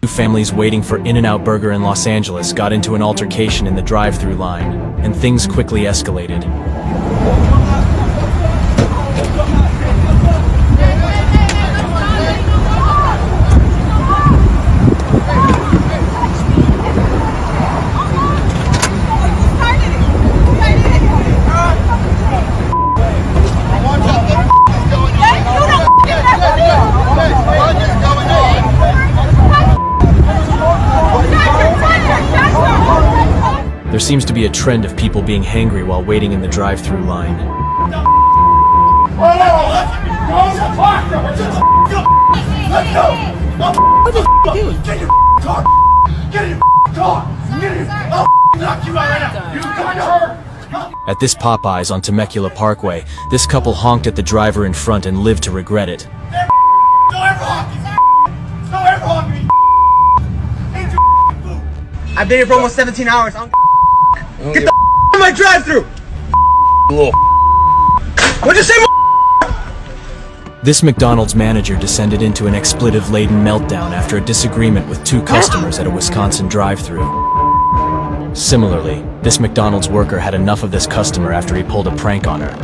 Families waiting for In-N-Out Burger in Los Angeles got into an altercation in the drive-thru line, and things quickly escalated. There seems to be a trend of people being hangry while waiting in the drive-thru line. Let's go! What the doing? Get your car! Get in your car! Get in your... I'll knock you out right now! You got her! At this Popeyes on Temecula Parkway, this couple honked at the driver in front and lived to regret it. Don't ever honk me! Don't ever honk me! Ain't your food! I've been here for almost 17 hours. Get the in my drive-thru! What'd you say? This McDonald's manager descended into an expletive-laden meltdown after a disagreement with two customers at a Wisconsin drive-thru. Similarly, this McDonald's worker had enough of this customer after he pulled a prank on her.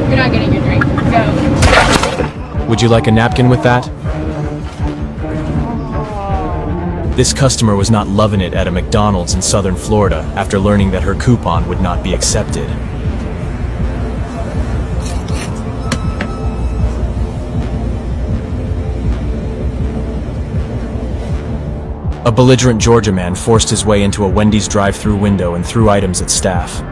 You're not getting your drink. Go. Would you like a napkin with that? This customer was not loving it at a McDonald's in southern Florida after learning that her coupon would not be accepted. A belligerent Georgia man forced his way into a Wendy's drive-thru window and threw items at staff.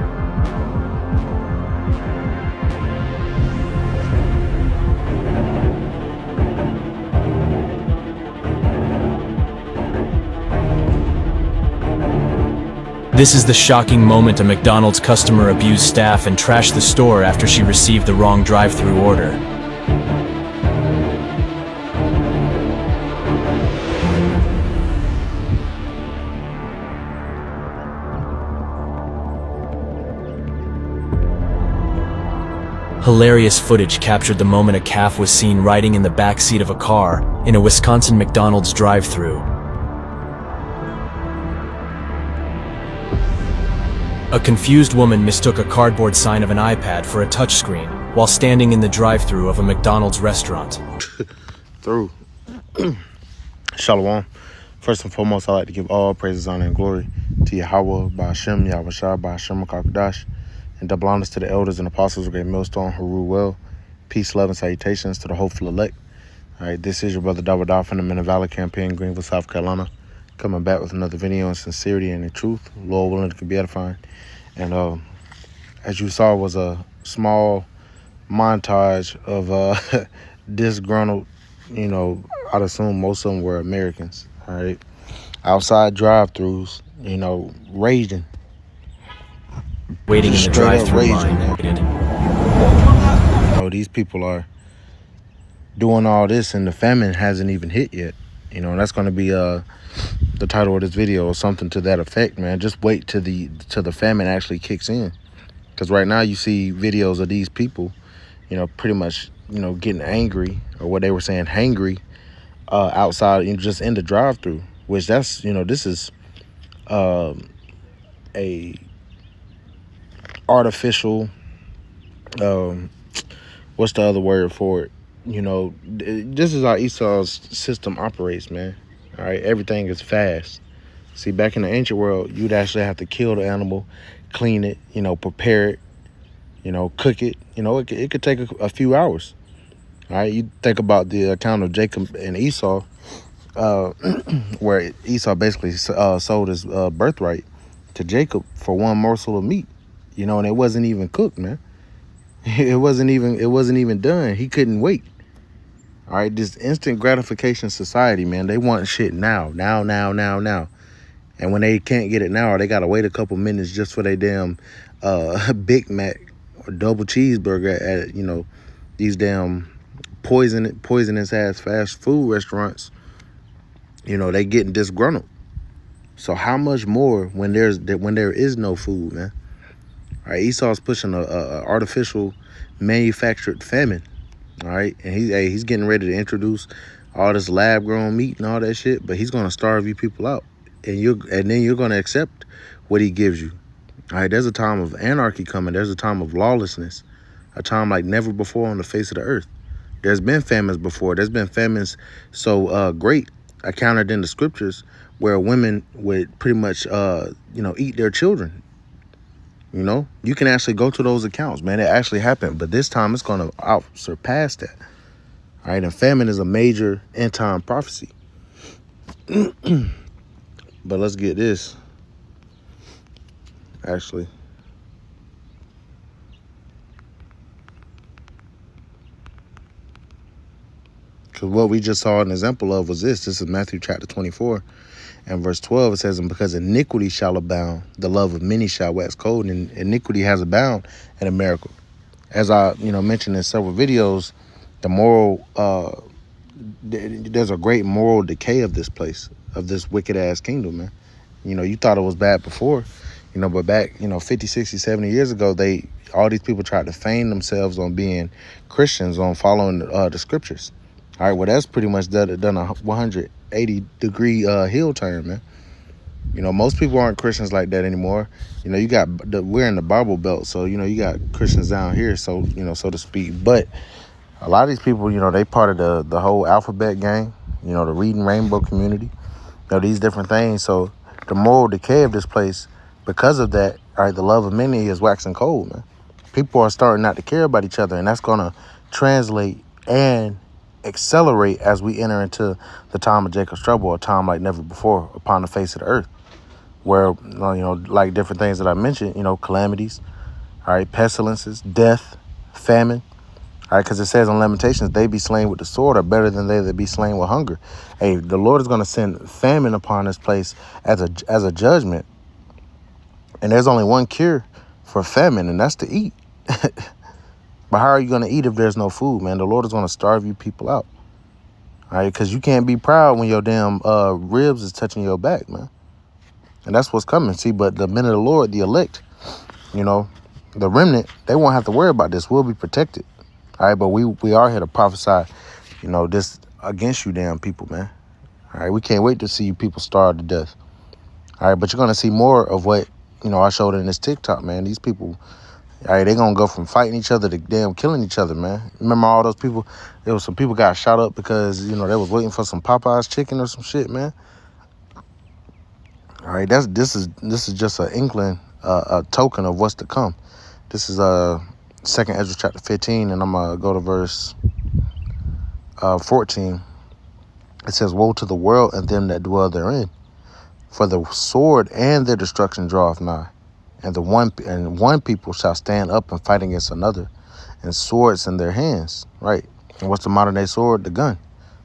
This is the shocking moment a McDonald's customer abused staff and trashed the store after she received the wrong drive-thru order. Hilarious footage captured the moment a calf was seen riding in the back seat of a car in a Wisconsin McDonald's drive-thru. A confused woman mistook a cardboard sign of an iPad for a touchscreen while standing in the drive-thru of a McDonald's restaurant. Shalom. First and foremost, I'd like to give all praises, honor, and glory to Yahweh, Ba'ashem, Yahweh Ba'ashem, Kakadash, and double honors to the elders and apostles of Great Millstone who rule well. Peace, love, and salutations to the hopeful elect. All right, this is your brother Dawah from the Men of Valor campaign, Greenville, South Carolina, coming back with another video in sincerity and in truth. Lord willing, it can be edifying. And as you saw, was a small montage of disgruntled, I'd assume most of them were Americans, all right? Outside drive-thrus, raging. Waiting in the drive-thru line. These people are doing all this and the famine hasn't even hit yet. That's going to be the title of this video or something to that effect, man. Just wait till the famine actually kicks in. Because right now you see videos of these people, pretty much, getting angry, or what they were saying, hangry, outside, just in the drive-thru, which that's, this is a artificial, what's the other word for it? This is how Esau's system operates, man. All right, everything is fast. See, back in the ancient world, you'd actually have to kill the animal, clean it, prepare it, cook it. It could take a few hours. All right, you think about the account of Jacob and Esau, where Esau basically sold his birthright to Jacob for one morsel of meat, and it wasn't even cooked, man. It wasn't even done. He couldn't wait. All right, this instant gratification society, man, they want shit now. And when they can't get it now, or they got to wait a couple minutes just for their damn Big Mac or double cheeseburger at, these damn poisonous ass fast food restaurants, they getting disgruntled. So how much more when there is no food, man? All right, Esau's pushing a artificial manufactured famine. All right, and he's getting ready to introduce all this lab grown meat and all that shit, but he's gonna starve you people out. And then you're gonna accept what he gives you. All right, there's a time of anarchy coming. There's a time of lawlessness, a time like never before on the face of the earth. There's been famines before. There's been famines so great, accounted in the scriptures, where women would pretty much, eat their children. You know, you can actually go to those accounts, man. It actually happened. But this time it's going to surpass that. All right, and famine is a major end time prophecy. But let's get this. Actually. Because what we just saw an example of was this. This is Matthew chapter 24 and verse 12. It says, and because iniquity shall abound, the love of many shall wax cold. And iniquity has abound in America. As I, mentioned in several videos, the moral, there's a great moral decay of this place, of this wicked ass kingdom, man. You thought it was bad before, but back, 50, 60, 70 years ago, all these people tried to feign themselves on being Christians, on following the scriptures. All right, well, that's pretty much done a 180-degree heel turn, man. Most people aren't Christians like that anymore. We're in the Bible Belt, so, you got Christians down here, so, so to speak. But a lot of these people, they part of the whole alphabet gang, the Reading Rainbow community, these different things. So the moral decay of this place, because of that, all right, the love of many is waxing cold, man. People are starting not to care about each other, and that's going to translate and accelerate as we enter into the time of Jacob's trouble, a time like never before upon the face of the earth, where, like different things that I mentioned, calamities, all right, pestilences, death, famine, all right, because it says in Lamentations, they be slain with the sword are better than they that be slain with hunger. Hey, the Lord is going to send famine upon this place as a judgment. And there's only one cure for famine, and that's to eat. But how are you going to eat if there's no food, man? The Lord is going to starve you people out. All right, because you can't be proud when your damn ribs is touching your back, man. And that's what's coming. See, but the men of the Lord, the elect, the remnant, they won't have to worry about this. We'll be protected. All right, but we are here to prophesy, this against you damn people, man. All right, we can't wait to see you people starve to death. All right, but you're going to see more of what, I showed in this TikTok, man. These people, all right, they're going to go from fighting each other to damn killing each other, man. Remember all those people? There was some people got shot up because, they was waiting for some Popeyes chicken or some shit, man. All right, this is just an inkling, a token of what's to come. This is 2nd Ezra chapter 15, and I'm going to go to verse 14. It says, woe to the world and them that dwell therein, for the sword and their destruction draweth nigh. And one people shall stand up and fight against another, and swords in their hands. Right. And what's the modern day sword? The gun.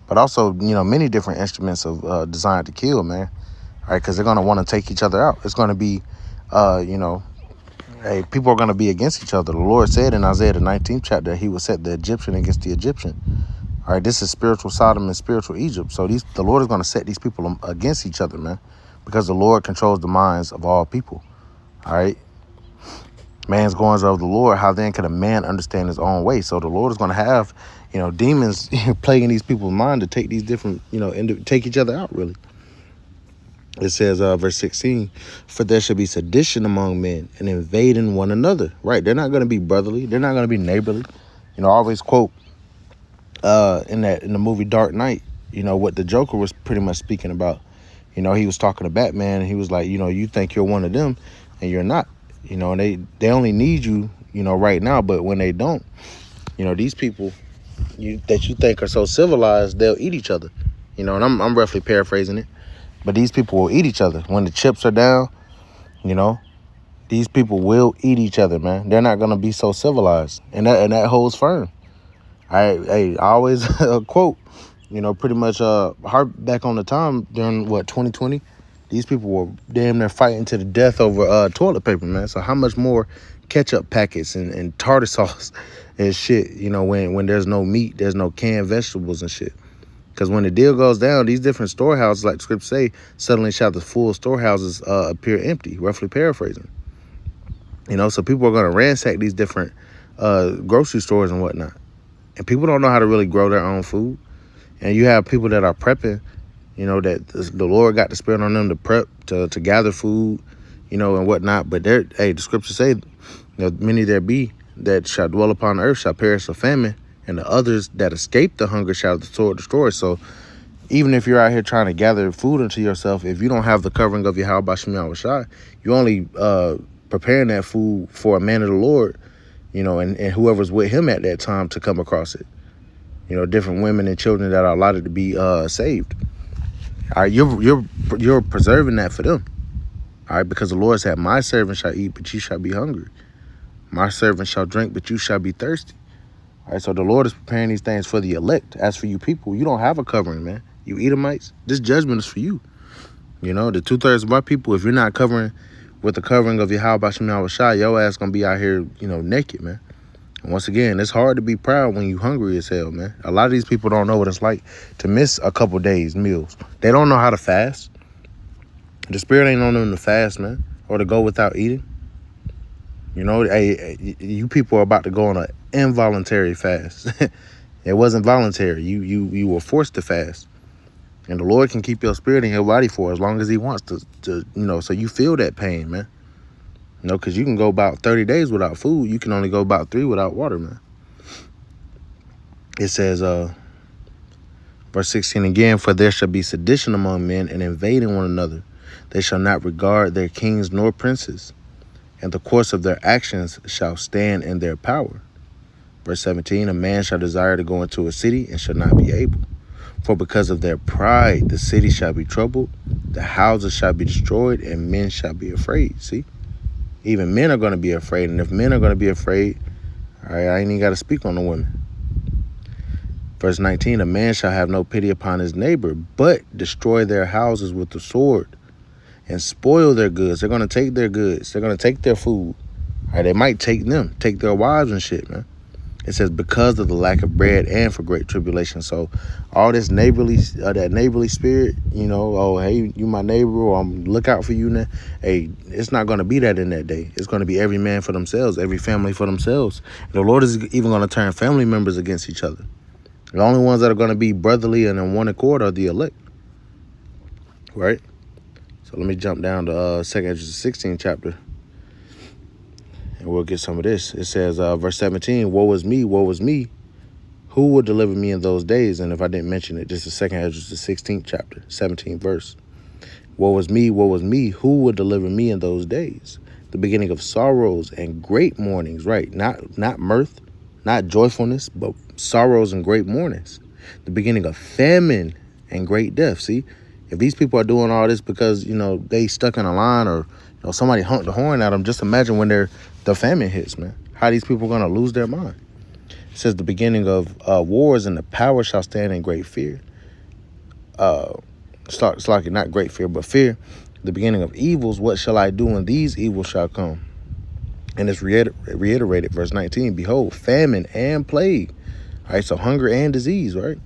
But also, many different instruments of designed to kill, man. All right, because they're gonna want to take each other out. It's gonna be, hey, people are gonna be against each other. The Lord said in Isaiah the 19th chapter, He will set the Egyptian against the Egyptian. All right, this is spiritual Sodom and spiritual Egypt. So the Lord is gonna set these people against each other, man, because the Lord controls the minds of all people. All right. Man's goings of the Lord, how then can a man understand his own way? So the Lord is going to have, demons plaguing these people's mind to take these different, take each other out, really. It says, verse 16, for there shall be sedition among men and invading one another. Right. They're not going to be brotherly. They're not going to be neighborly. I always quote in the movie Dark Knight, what the Joker was pretty much speaking about. He was talking to Batman, and he was like, you think you're one of them and you're not. And they only need you, right now. But when they don't, these people that you think are so civilized, they'll eat each other. And I'm roughly paraphrasing it. But these people will eat each other. When the chips are down, these people will eat each other, man. They're not going to be so civilized. And that holds firm. I always quote, pretty much harp back on the time during, 2020? These people were damn near fighting to the death over toilet paper, man. So how much more ketchup packets and tartar sauce and shit, when there's no meat, there's no canned vegetables and shit. Because when the deal goes down, these different storehouses, like the scripts say, suddenly shall the full storehouses appear empty, roughly paraphrasing. So people are going to ransack these different grocery stores and whatnot. And people don't know how to really grow their own food. And you have people that are prepping, you know, that the Lord got the spirit on them to prep, to gather food, you know, and whatnot. But the scriptures say, you know, many there be that shall dwell upon the earth shall perish of famine, and the others that escape the hunger shall the sword destroy. So even if you're out here trying to gather food into yourself, if you don't have the covering of Yahweh Bashim Yahushai, you only preparing that food for a man of the Lord, you know, and whoever's with him at that time to come across it. You know, different women and children that are allotted to be saved. All right, you're preserving that for them. All right, because the Lord said, my servant shall eat, but you shall be hungry. My servant shall drink, but you shall be thirsty. All right, so the Lord is preparing these things for the elect. As for you people, you don't have a covering, man. You Edomites, this judgment is for you. You know, the 2/3 of our people, if you're not covering with the covering of Yahweh Bashim Yahushai, your ass gonna be out here, you know, naked, man. And once again, it's hard to be proud when you hungry as hell, man. A lot of these people don't know what it's like to miss a couple days meals. They don't know how to fast. The spirit ain't on them to fast, man, or to go without eating. You know, you people are about to go on an involuntary fast. It wasn't voluntary. You were forced to fast. And the Lord can keep your spirit in your body for as long as he wants to you know, so you feel that pain, man. You know, because you can go about 30 days without food. You can only go about 3 without water, man. It says, verse 16 again, for there shall be sedition among men and invading one another. They shall not regard their kings nor princes, and the course of their actions shall stand in their power. Verse 17, a man shall desire to go into a city and shall not be able. For because of their pride, the city shall be troubled, the houses shall be destroyed, and men shall be afraid. See? Even men are going to be afraid. And if men are going to be afraid, all right, I ain't even got to speak on the women. Verse 19, a man shall have no pity upon his neighbor, but destroy their houses with the sword and spoil their goods. They're going to take their goods. They're going to take their food. All right, they might take their wives and shit, man. It says, because of the lack of bread and for great tribulation. So all this that neighborly spirit, you know, oh, hey, you my neighbor, or I'm look out for you now. Hey, it's not going to be that in that day. It's going to be every man for themselves, every family for themselves. And the Lord is even going to turn family members against each other. The only ones that are going to be brotherly and in one accord are the elect. Right? So let me jump down to 2nd Ezra 16 chapter. And we'll get some of this. It says, verse 17, woe is me. Who will deliver me in those days? And if I didn't mention it, this is 2nd Ezra, the 16th chapter, 17th verse. Woe is me. Who will deliver me in those days? The beginning of sorrows and great mournings, right? Not mirth, not joyfulness, but sorrows and great mournings. The beginning of famine and great death. See, if these people are doing all this because, you know, they stuck in a line or, you know, somebody honked the horn at them, just imagine when the famine hits, man. How these people are going to lose their mind. It says the beginning of wars and the power shall stand in great fear. It's like not great fear, but fear. The beginning of evils, what shall I do when these evils shall come? And it's reiterated, verse 19, behold, famine and plague. All right, so hunger and disease, right?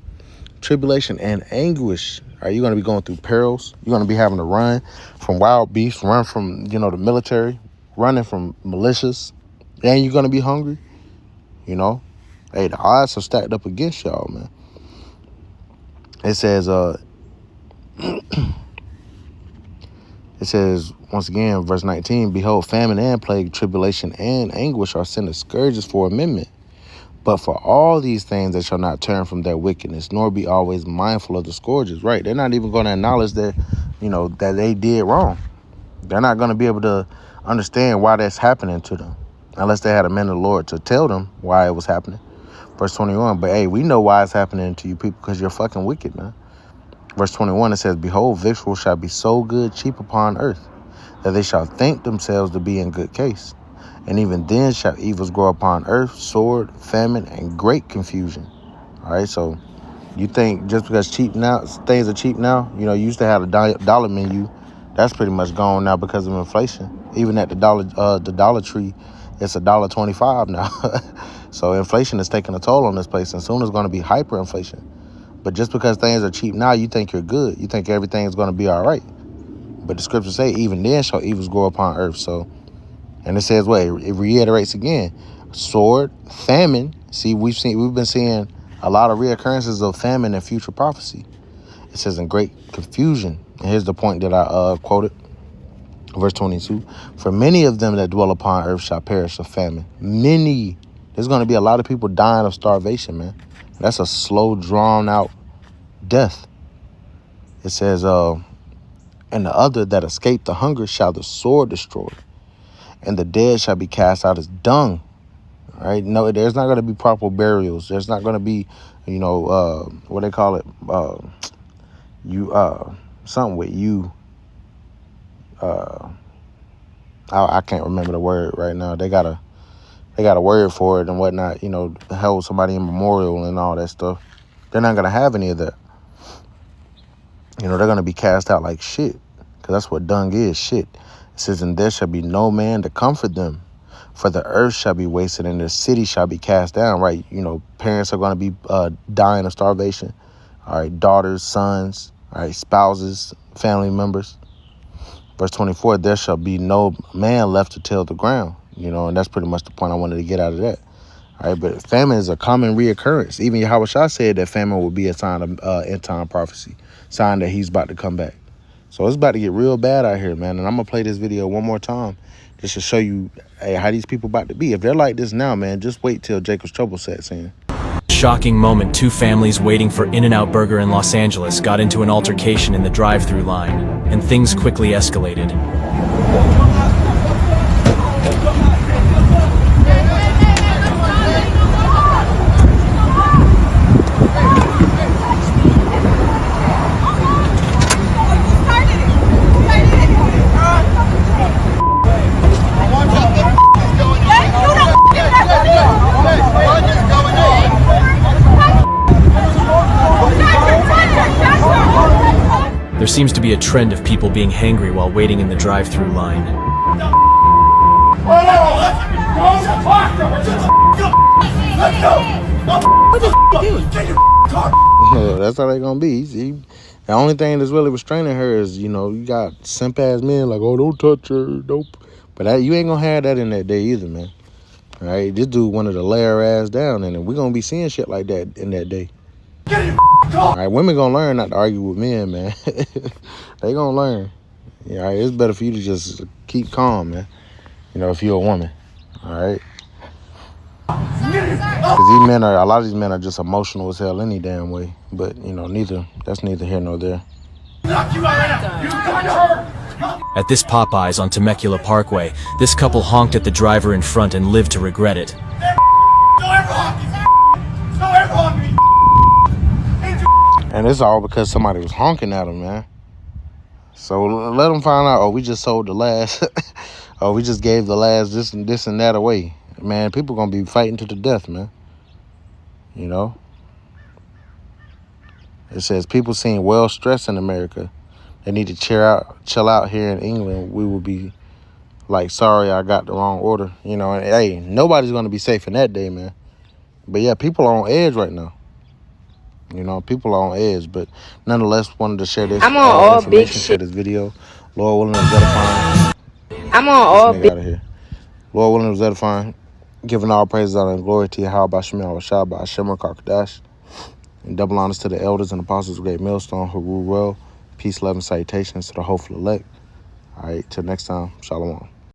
Tribulation and anguish. Are you going to be going through perils? You're going to be having to run from wild beasts, run from, you know, the military, running from militias, and you're going to be hungry, you know? Hey, the odds are stacked up against y'all, man. It says, once again, verse 19, behold, famine and plague, tribulation and anguish are sent as scourges for amendment. But for all these things, they shall not turn from their wickedness, nor be always mindful of the scourges, right? They're not even going to acknowledge that, you know, that they did wrong. They're not going to be able to understand why that's happening to them, unless they had a man of the Lord to tell them why it was happening. Verse 21, but hey, we know why it's happening to you people, because you're fucking wicked, man. Verse 21, it says, behold, victuals shall be so good cheap upon earth, that they shall think themselves to be in good case. And even then shall evils grow upon earth, sword, famine, and great confusion. All right, so you think just because things are cheap now, you know, you used to have a dollar menu. That's pretty much gone now because of inflation. Even at the Dollar Tree, it's $1.25 now. So inflation is taking a toll on this place, and soon it's going to be hyperinflation. But just because things are cheap now, you think you're good. You think everything's going to be all right. But the scriptures say, even then shall evils grow upon earth. So, and it says, it reiterates again, sword, famine. See, we've been seeing a lot of reoccurrences of famine and future prophecy. It says in great confusion. And here's the point that I quoted. Verse 22. For many of them that dwell upon earth shall perish of famine. Many. There's going to be a lot of people dying of starvation, man. That's a slow, drawn out death. It says, and the other that escape the hunger shall the sword destroy, and the dead shall be cast out as dung. All right? No, there's not going to be proper burials. There's not going to be, what they call it, something with you. I can't remember the word right now. They got a word for it and whatnot. Hold somebody in memorial and all that stuff. They're not going to have any of that. They're going to be cast out like shit, because that's what dung is, shit. It says, and there shall be no man to comfort them, for the earth shall be wasted and the city shall be cast down, right? Parents are going to be dying of starvation. All right, daughters, sons, all right, spouses, family members. Verse 24, there shall be no man left to till the ground, and that's pretty much the point I wanted to get out of that. All right, but famine is a common reoccurrence. Even Yahushua said that famine will be a sign of end-time prophecy, sign that he's about to come back. So it's about to get real bad out here, man. And I'm going to play this video one more time just to show you how these people about to be. If they're like this now, man, just wait till Jacob's trouble sets in. Shocking moment, two families waiting for In-N-Out Burger in Los Angeles got into an altercation in the drive-thru line, and things quickly escalated. There seems to be a trend of people being hangry while waiting in the drive-thru line. That's how they gonna be. See, the only thing that's really restraining her is, you got simp ass men like, oh, don't touch her, nope. But you ain't gonna have that in that day either, man. All right, this dude wanted to lay her ass down, and we're gonna be seeing shit like that in that day. All right, women gonna learn not to argue with men, man. They gonna learn. All right, it's better for you to just keep calm, man. If you're a woman. All right. Because a lot of these men are just emotional as hell any damn way. But that's neither here nor there. At this Popeyes on Temecula Parkway, this couple honked at the driver in front and lived to regret it. And it's all because somebody was honking at them, man. So let them find out, we just sold the last, we just gave the last this and that away. Man, people going to be fighting to the death, man. It says, people seem well stressed in America. They need to chill out here in England. We will be like, sorry, I got the wrong order. And hey, nobody's going to be safe in that day, man. But yeah, people are on edge right now. People are on edge, but nonetheless, wanted to share this. I'm on all big shit. Share this video. Lord willing, is edifying. I'm on all big. Out of here. Lord willing, is edifying. Giving all praise, honor, and glory to Yahweh Shemi Awashah by Shemar Kakadash. And double honors to the elders and apostles of Great Millstone who rule well. Peace, love, and salutations to the hopeful elect. All right, till next time. Shalom.